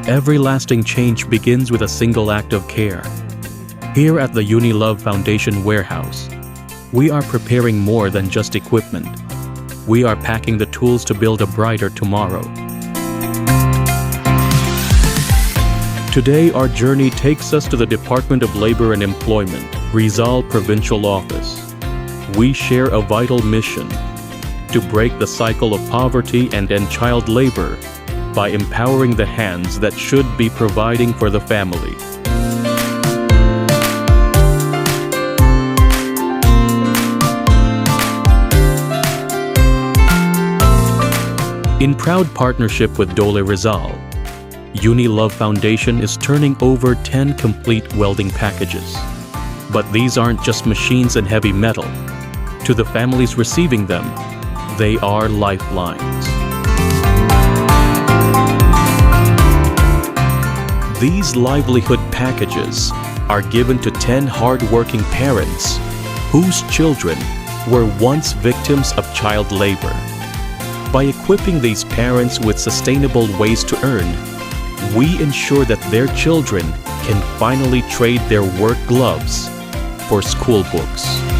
Every lasting change begins with a single act of care. Here at the Yunnielove Foundation warehouse, we are preparing more than just equipment. We are packing the tools to build a brighter tomorrow. Today, our journey takes us to the Department of Labor and Employment, Rizal Provincial Office. We share a vital mission to break the cycle of poverty and end child labor by empowering the hands that should be providing for the family. In proud partnership with DOLE Rizal, Yunnielove Foundation is turning over 10 complete welding packages. But these aren't just machines and heavy metal. To the families receiving them, they are lifelines. These livelihood packages are given to 10 hardworking parents whose children were once victims of child labor. By equipping these parents with sustainable ways to earn, we ensure that their children can finally trade their work gloves for school books.